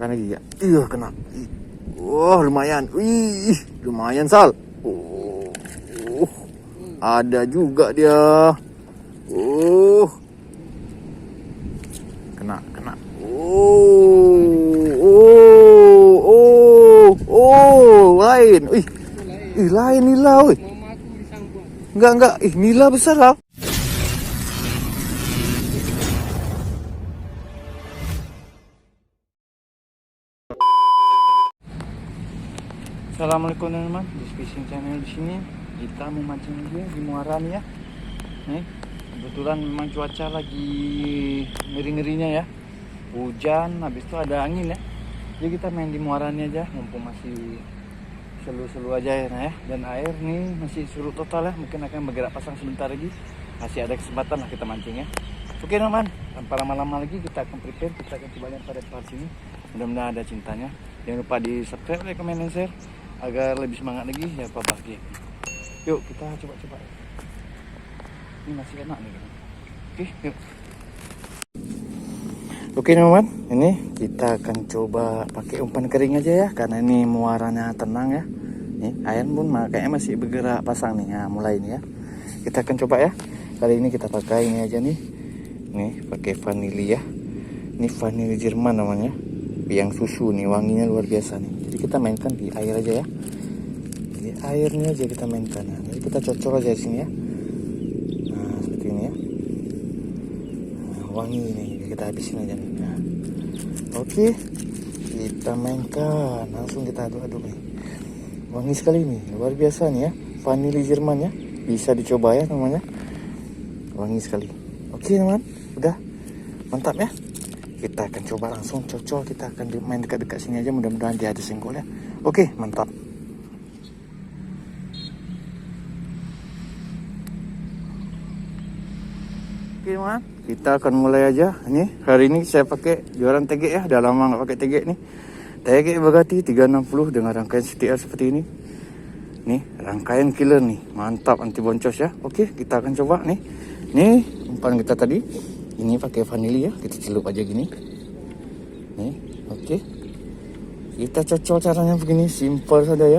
Makan lagi ya. Iya, kena. Wah, lumayan. Wih, lumayan Sal. Ada juga dia. Kena. Lain. Lain nila, wih. Enggak. Nila besar lah. Assalamualaikum teman-teman, di Fishing Channel di sini kita memancing juga di muara nih ya. Nih, kebetulan memang cuaca lagi ngeri-ngerinya ya. Hujan, habis itu ada angin ya. Jadi kita main di muara nih aja, mumpung masih selu-selu aja ya. Dan air nih masih surut total ya, mungkin akan bergerak pasang sebentar lagi. Masih ada kesempatan lah kita mancing ya. Oke teman-teman, tanpa lama-lama lagi kita akan prepare, kita akan coba pada part sini. Mudah-mudahan ada cintanya. Jangan lupa di subscribe, like, comment, dan share agar lebih semangat lagi ya Pak Bagi. Yuk kita coba. Ini masih enak nih. Oke, yuk. Oke teman-teman, ini kita akan coba pakai umpan kering aja ya, karena ini muaranya tenang ya. Nih air pun kayaknya masih bergerak pasang nih. Nah, mulai ini ya. Kita akan coba ya. Kali ini kita pakai ini aja nih. Nih pakai vanili ya. Ini vanili Jerman namanya. Yang susu nih, wanginya luar biasa nih. Jadi kita mainkan di air aja ya. Di airnya aja kita mainkan. Nah, jadi kita cocok aja di sini ya. Nah, seperti ini ya. Nah, wangi ini kita habisin aja nih. Nah, oke. Kita mainkan, langsung kita aduk-aduk nih. Wangi sekali nih, luar biasa nih ya. Vanili Jerman ya. Bisa dicoba ya namanya. Wangi sekali. Oke teman, udah mantap ya. Kita akan coba langsung cocol, kita akan main dekat-dekat sini aja, mudah-mudahan dia ada senggol ya. Oke, mantap. Oke teman, kita akan mulai aja. Ini hari ini saya pakai joran tegek ya, udah lama nggak pakai tegek nih. Tegek Bagati 360 dengan rangkaian CTR seperti ini. Nih, rangkaian killer nih, mantap anti boncos ya. Oke, kita akan coba nih. Nih, umpan kita tadi. Ini pakai vanili ya, kita celup aja gini. Nih, oke. Kita cocol caranya begini, simpel saja ya.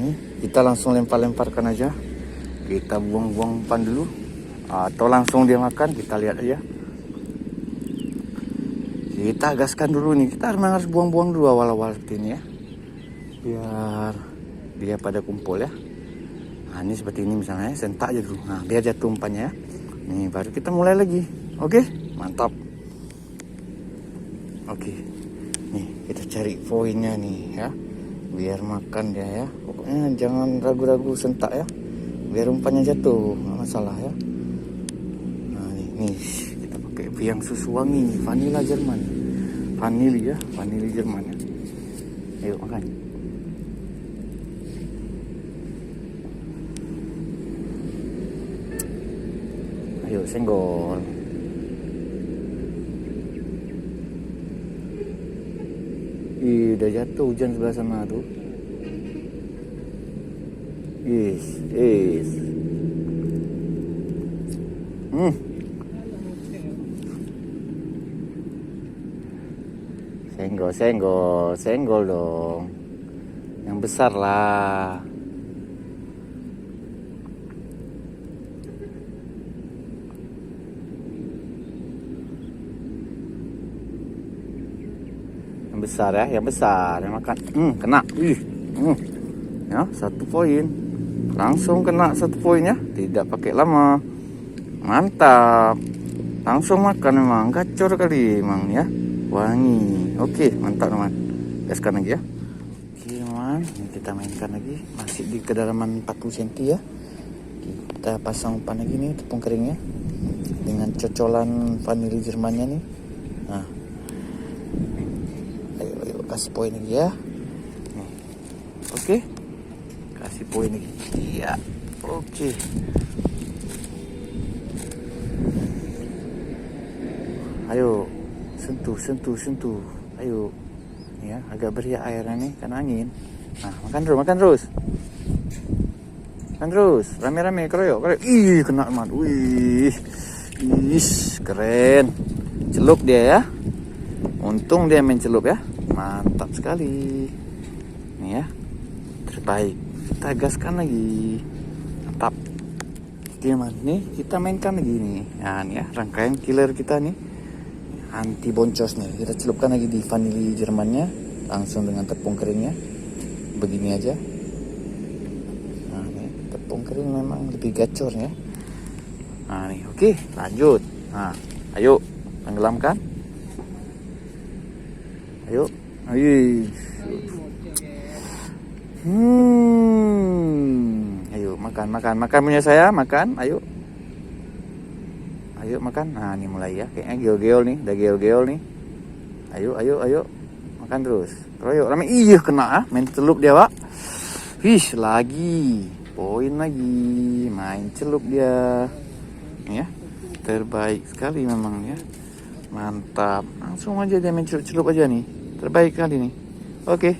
Nih, kita langsung lempar-lemparkan aja. Kita buang-buang umpan dulu. Atau langsung dia makan, kita lihat aja. Kita gaskan dulu nih, kita memang harus buang-buang dulu awal-awal seperti ini ya. Biar dia pada kumpul ya. Nah, ini seperti ini misalnya, sentak aja dulu. Nah, biar jatuh umpannya ya. Nih, baru kita mulai lagi. Oke, mantap. Oke, nih kita cari poinnya nih ya, biar makan dia ya. Pokoknya jangan ragu-ragu, sentak ya, biar umpannya jatuh, nggak masalah ya. Nah nih kita pakai biang susu wangi, vanila Jerman, vanili ya, vanili Jerman ya. Ayo makan. Ayo senggol. Udah jatuh hujan sebelah sana tuh. Senggol dong. Yang besar lah. Besar ya, yang besar yang makan. Kena. Ya, 1 poin. Langsung kena 1 poin ya, tidak pakai lama. Mantap. Langsung makan memang, gacor kali emang ya. Wangi. Oke, mantap teman. Gaskan lagi ya. Oke teman, ini kita mainkan lagi. Masih di kedalaman 40 cm ya. Kita pasang umpan lagi nih, tepung keringnya. Dengan cocolan vanili Jermannya nih. Nah, kasih poin lagi ya. Oke. Kasih poin lagi. Iya. Oke. Ayo. Sentuh. Ayo. Ya, agak beriak airnya nih karena angin. Nah, makan terus. Makan terus. Rame-rame keroyok. Ih, kena teman. Wih. Keren. Celup dia ya. Untung dia main celup ya. mantap sekali. Nih ya, terbaik. Kita gaskan lagi. Mantap. Gimana nih? Kita mainkan lagi nih. Nah, nih ya, rangkaian killer kita nih. Anti boncos nih. Kita celupkan lagi di vanili Jermannya langsung dengan tepung keringnya. Begini aja. Nah, nih, tepung kering memang lebih gacor ya. Nah, nih, oke, lanjut. Nah, ayo tenggelamkan. Ayo. Ayo. Ayo makan punya saya, makan. Ayo makan. Nah, ini mulai ya, kayaknya geol-geol nih, udah geol-geol nih. Ayo makan terus. Ayo rame. Iya, kena main celup dia, Pak. Lagi poin lagi, main celup dia. Ya, terbaik sekali memang ya, mantap. Langsung aja dia main celup aja nih, terbaik kali nih. Oke,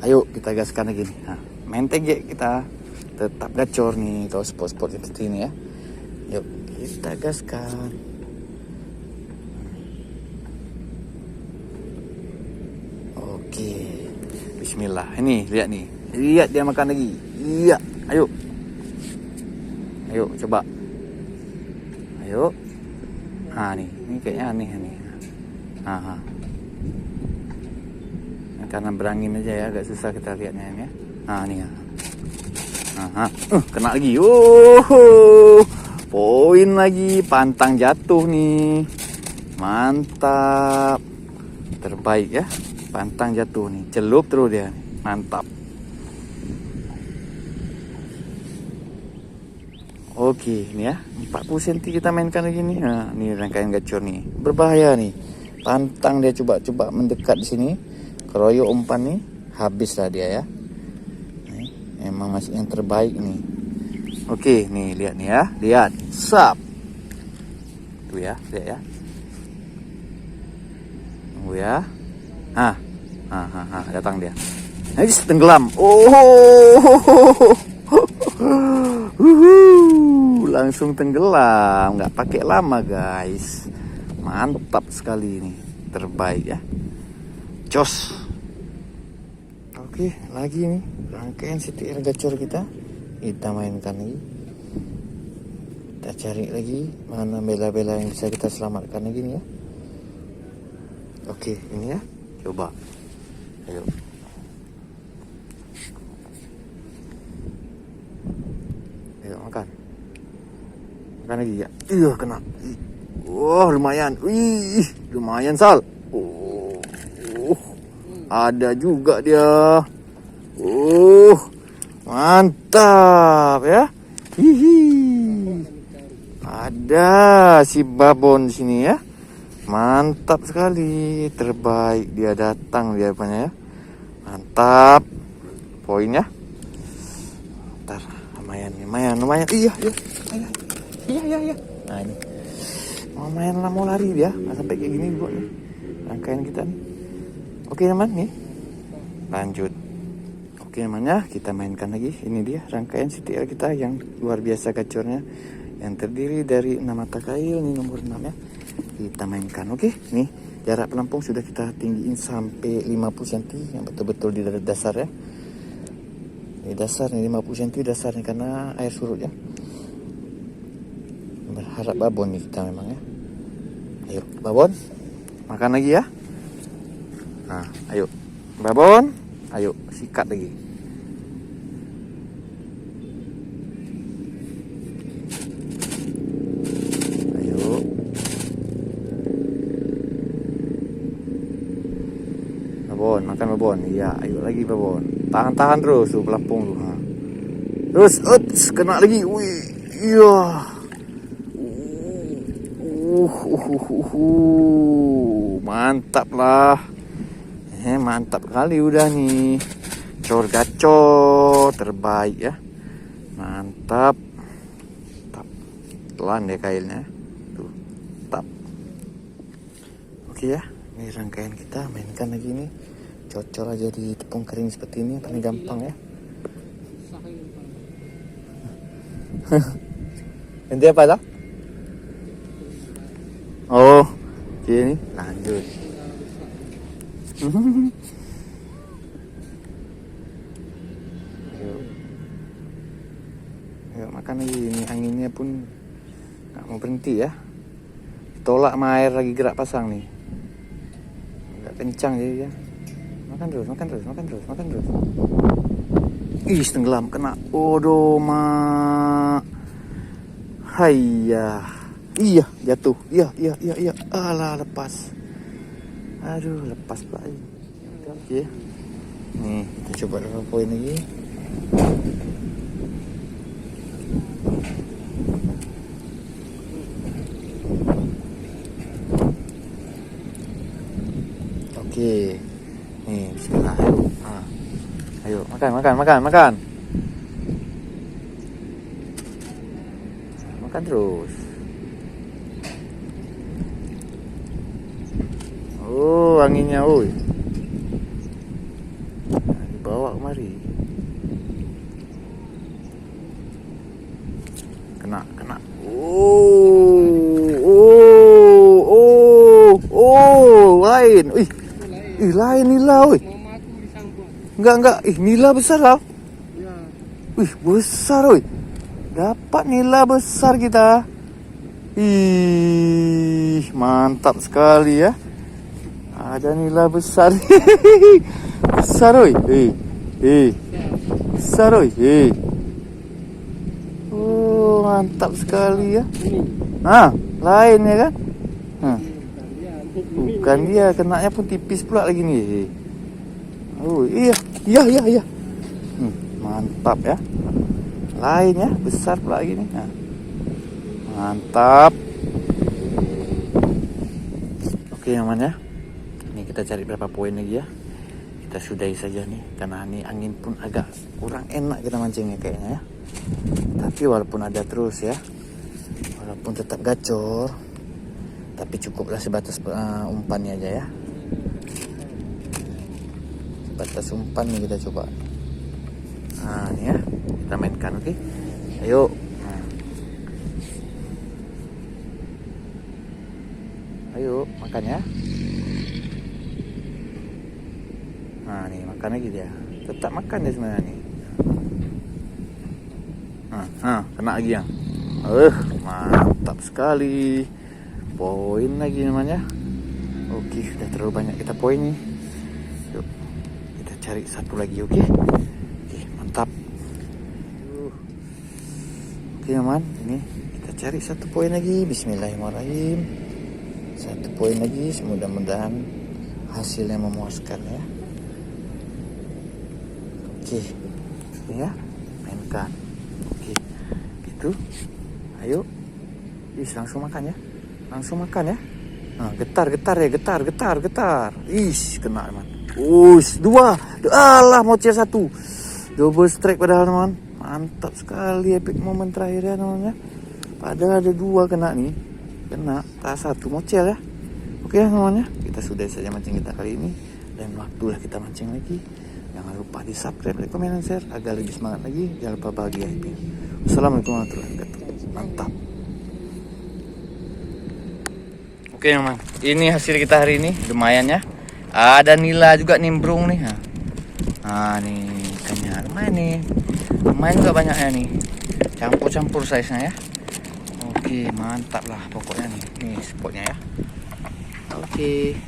ayo kita gaskan lagi nih. Nah, main TG kita tetap gacor nih kalau sport-sport seperti ini ya. Yuk kita gaskan. Oke, bismillah. Ini lihat nih, lihat dia makan lagi. Iya, ayo coba. Ayo. Nah, ini kayaknya aneh nih. Karena berangin aja ya, agak susah kita lihatnya ini ya. Nah, nih ya. Kena lagi. Poin lagi, pantang jatuh nih. Mantap. Terbaik ya. Pantang jatuh nih. Celup terus dia. Mantap. Oke, ini ya. 40 cm kita mainkan lagi nih. Nah, ini rangkaian gacor nih. Berbahaya nih. Pantang dia coba mendekat di sini. Keroyok umpan nih, habis lah dia ya. Nih, emang masih yang terbaik nih. Oke, nih lihat nih ya, lihat, sap. Tuh ya, lihat ya. Tunggu ya. Datang dia. Nah, tenggelam. Langsung tenggelam, nggak pakai lama guys. Mantap sekali ini, terbaik ya. Jos. Oke, lagi nih rangkaian CTR gacor kita mainkan lagi. Kita cari lagi mana bela-bela yang bisa kita selamatkan lagi nih ya. Oke, ini ya, coba. Ayo. Makan lagi ya. Iya, kena. Wah, lumayan. Lumayan Sal. Ada juga dia. Mantap ya. Ada si babon di sini ya. Mantap sekali, terbaik dia datang dia apanya ya. Mantap. Poinnya. Ntar lumayan. Iya. Nah, ini. Mau lari dia. Nggak sampai kayak gini buat nih. Rangkaian kita nih. Oke teman nih, lanjut. Oke temannya, kita mainkan lagi. Ini dia rangkaian CTR kita yang luar biasa gacornya, yang terdiri dari 6 mata kail, ini nomor 6 ya. Kita mainkan. Oke, nih jarak pelampung sudah kita tinggiin sampai 50 cm, yang betul-betul di dasar ya. Di dasar nih 50 cm dasarnya karena air surut ya. Berharap babon nih kita memang ya. Ayo babon, makan lagi ya. Nah, ayo babon, ayo sikat lagi. Ayo. Babon, makan babon. Iya, ayo lagi babon. Tahan terus tuh pelampung tuh. Terus, kena lagi. Wih, iya. Mantap lah. Mantap kali udah nih. Cor gacor terbaik ya. Mantap. Telan deh kailnya. Tuh. Tap. Oke ya. Ini rangkaian kita mainkan lagi nih. Cocol aja di tepung kering seperti ini paling gampang ya. Nanti apa dah? Oh, oke nih lanjut. Ayo makan lagi. Ini anginnya pun nggak mau berhenti ya. Tolak sama air lagi gerak pasang nih. Nggak kencang jadi ya. Makan terus, makan terus, makan terus, makan terus. Ih, tenggelam kena. Odo mak. Hayya. Iya, jatuh. Iya. Alah, lepas. Aduh, lepas pula ini. Oke. Nih, kita coba berapa poin lagi. Oke. Nih, bismillah. Ayo. Ayo, makan. Makan terus. Oh, anginnya, oi. Nah, dibawa kemari. Kena. Lain. Lain nila, oi. Enggak. Nila besar lah. Besar, oi. Dapat nila besar kita. Mantap sekali ya. Ada nila besar. Besar, oi. Besar, oi. Oh, mantap sekali ya. Lain ya kan? Bukan dia, kenanya pun tipis pula lagi nih. Oh, iya. Mantap ya. Lain ya, besar pula lagi nih. Mantap. Oke, aman ya. Ini kita cari berapa poin lagi ya. Kita sudahi saja nih, karena ini angin pun agak kurang enak kita mancingnya kayaknya ya. Tapi walaupun ada terus ya, walaupun tetap gacor, tapi cukuplah sebatas umpannya aja ya. Sebatas umpan nih kita coba. Ini ya, kita mainkan, oke. Ayo. Ayo, makan ya. Nih makan lagi dia. Tetap makan dia sebenarnya nih. Kena lagi yang. Mantap sekali. Poin lagi namanya. Oke, sudah terlalu banyak kita poin nih. Yuk, kita cari satu lagi, oke? Oke, mantap. Oke, aman. Ini kita cari satu poin lagi. Bismillahirrahmanirrahim. Satu poin lagi. Mudah-mudahan hasilnya memuaskan ya. Oke, ini ya, mainkan. Oke, gitu. Ayo, langsung makan ya. Langsung makan ya. Getar ya. Kena teman. Dua. Alah, mocel satu. Double strike padahal teman. Mantap sekali, epic moment terakhir ya teman ya. Padahal ada dua kena nih. Kena, tak satu mocel ya. Oke ya teman ya. Kita sudah saja mancing kita kali ini. Dan waktulah kita mancing lagi. Jangan lupa di subscribe, like, komen, dan share agar lebih semangat lagi. Jangan lupa bahagia happy. Wassalamualaikum warahmatullahi wabarakatuh. Mantap. Oke teman, ini hasil kita hari ini lumayan ya. Ada nila juga nimbrung nih. Nih ikannya lumayan nih. Lumayan juga banyaknya nih. Campur-campur size-nya ya. Oke, mantap lah pokoknya nih. Nih spotnya ya. Oke.